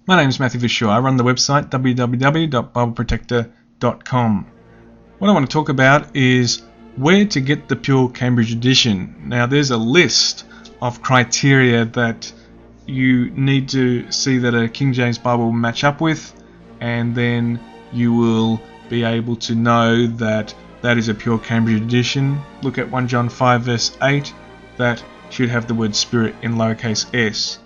My name is Matthew Vishaw. I run the website www.bibleprotector.com. What I want to talk about is where to get the Pure Cambridge Edition. Now, there's a list of criteria that you need to see that a King James Bible will match up with, and then you will be able to know that that is a Pure Cambridge Edition. Look at 1 John 5 verse 8. That should have the word Spirit in lowercase s.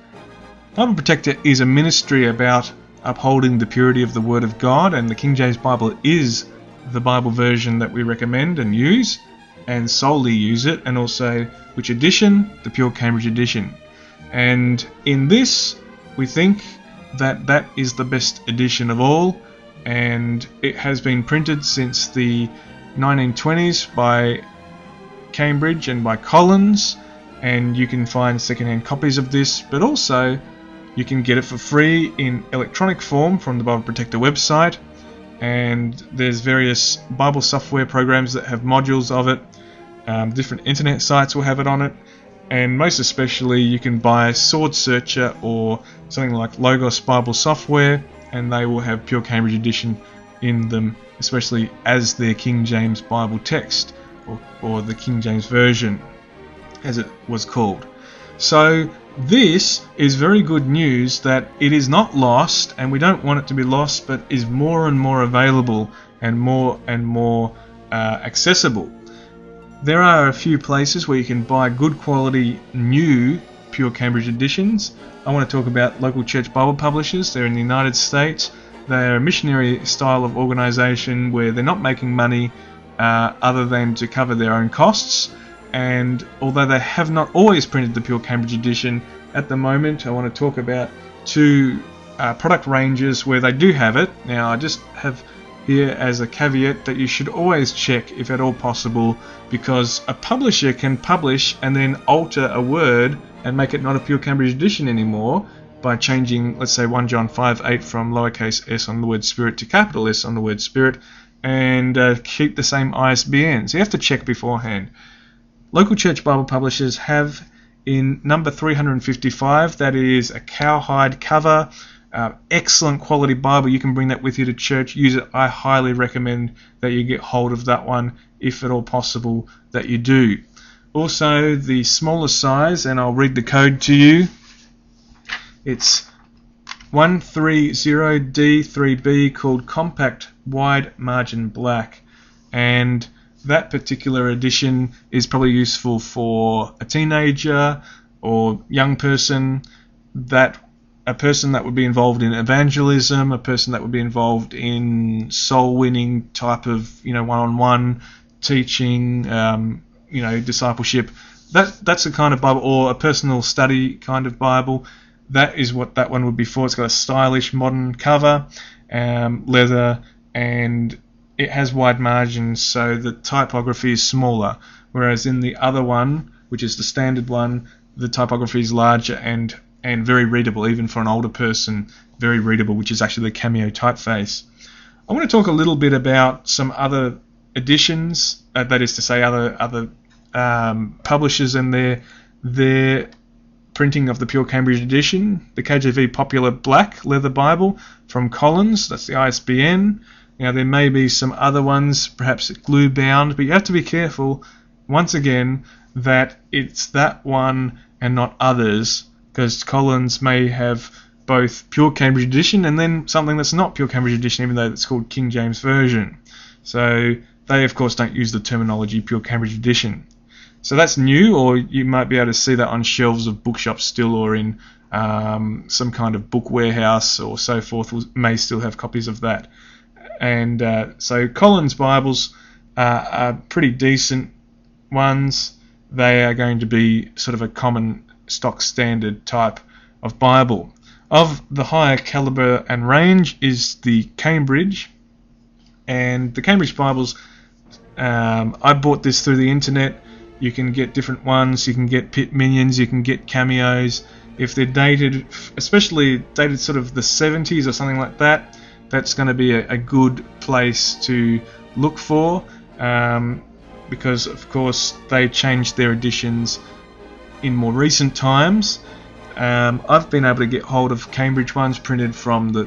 Bible Protector is a ministry about upholding the purity of the Word of God, and the King James Bible is the Bible version that we recommend and use, and solely use it, and also which edition? The Pure Cambridge Edition. And in this, we think that that is the best edition of all, and it has been printed since the 1920s by Cambridge and by Collins, and you can find second-hand copies of this, but also you can get it for free in electronic form from the Bible Protector website, and there's various Bible software programs that have modules of it. Different internet sites will have it on it, and most especially you can buy Sword Searcher or something like Logos Bible software, and they will have Pure Cambridge Edition in them, especially as their King James Bible text, or the King James Version as it was called. So this is very good news that it is not lost, and we don't want it to be lost, but is more and more available and more accessible. There are a few places where you can buy good quality new Pure Cambridge editions. I want to talk about local church Bible publishers. They're in the United States. They're a missionary style of organisation where they're not making money other than to cover their own costs. And although they have not always printed the Pure Cambridge Edition, at the moment I want to talk about two product ranges where they do have it. Now, I just have here as a caveat that you should always check if at all possible, because a publisher can publish and then alter a word and make it not a Pure Cambridge Edition anymore by changing, let's say, 1 John 5:8 from lowercase s on the word Spirit to capital S on the word Spirit, and keep the same ISBN. So you have to check beforehand. Local church Bible publishers have in number 355, that is a cowhide cover, excellent quality Bible. You can bring that with you to church, use it. I highly recommend that you get hold of that one, if at all possible that you do. Also, the smaller size, and I'll read the code to you. It's 130D3B, called Compact Wide Margin Black, and that particular edition is probably useful for a teenager or young person, a person that would be involved in evangelism, a person that would be involved in soul winning type of, one-on-one teaching, discipleship. That's the kind of Bible, or a personal study kind of Bible. That is what that one would be for. It's got a stylish modern cover, leather, and it has wide margins, so the typography is smaller, whereas in the other one, which is the standard one, the typography is larger and very readable, even for an older person, very readable, which is actually the Cameo typeface. I want to talk a little bit about some other editions, that is to say other publishers and their printing of the Pure Cambridge Edition. The KJV Popular Black Leather Bible from Collins, that's the ISBN. Now, there may be some other ones, perhaps glue bound, but you have to be careful, once again, that it's that one and not others, because Collins may have both Pure Cambridge Edition and then something that's not Pure Cambridge Edition, even though it's called King James Version. So they, of course, don't use the terminology Pure Cambridge Edition. So that's new, or you might be able to see that on shelves of bookshops still, or in some kind of book warehouse or so forth, may still have copies of that. And so Collins Bibles are pretty decent ones. They are going to be sort of a common stock standard type of Bible. Of the higher caliber and range is the Cambridge, and the Cambridge Bibles, I bought this through the internet. You can get different ones, you can get Pit Minions, you can get Cameos. If they're dated, especially dated sort of the 70s or something like that, that's going to be a good place to look for, because of course they changed their editions in more recent times. I've been able to get hold of Cambridge ones printed from the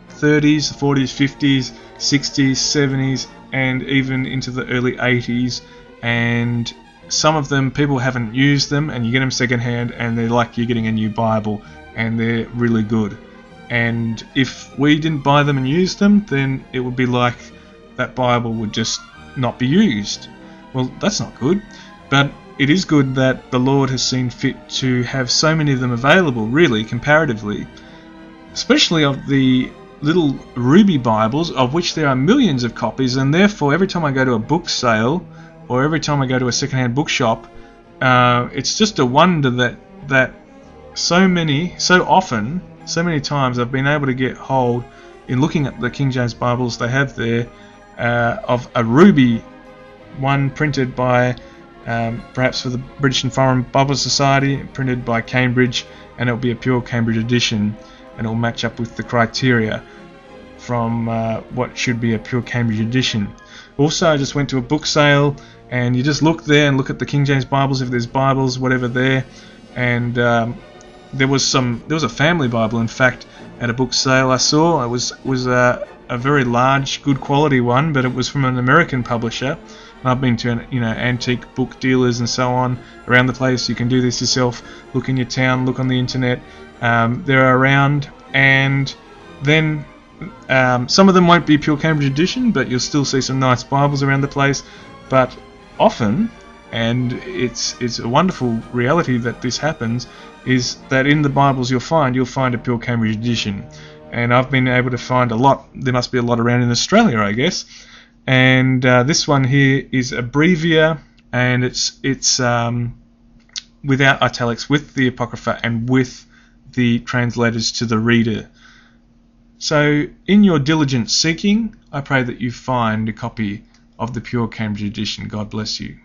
30s, 40s, 50s, 60s, 70s, and even into the early 80s. And some of them, people haven't used them, and you get them secondhand, and they're like you're getting a new Bible, and they're really good. And if we didn't buy them and use them, then it would be like that Bible would just not be used. Well, that's not good. But it is good that the Lord has seen fit to have so many of them available, really, comparatively. Especially of the little Ruby Bibles, of which there are millions of copies, and therefore every time I go to a book sale, or every time I go to a secondhand bookshop, it's just a wonder that so many times I've been able to get hold, in looking at the King James Bibles they have there, of a Ruby one printed by perhaps for the British and Foreign Bible Society, printed by Cambridge, and it'll be a pure Cambridge edition, and it'll match up with the criteria from what should be a pure Cambridge edition. Also, I just went to a book sale, and you just look there and look at the King James Bibles, if there's Bibles, whatever there, and there was a family Bible, in fact, at a book sale I saw. It was a very large, good quality one, but it was from an American publisher. And I've been to antique book dealers and so on around the place. You can do this yourself. Look in your town, look on the internet. They're around, and then some of them won't be pure Cambridge edition, but you'll still see some nice Bibles around the place. But often, and it's a wonderful reality that this happens, is that in the Bibles you'll find a pure Cambridge edition. And I've been able to find a lot. There must be a lot around in Australia, I guess. And this one here is a Brevia, and it's without italics, with the Apocrypha and with the translators to the reader. So in your diligent seeking, I pray that you find a copy of the pure Cambridge edition. God bless you.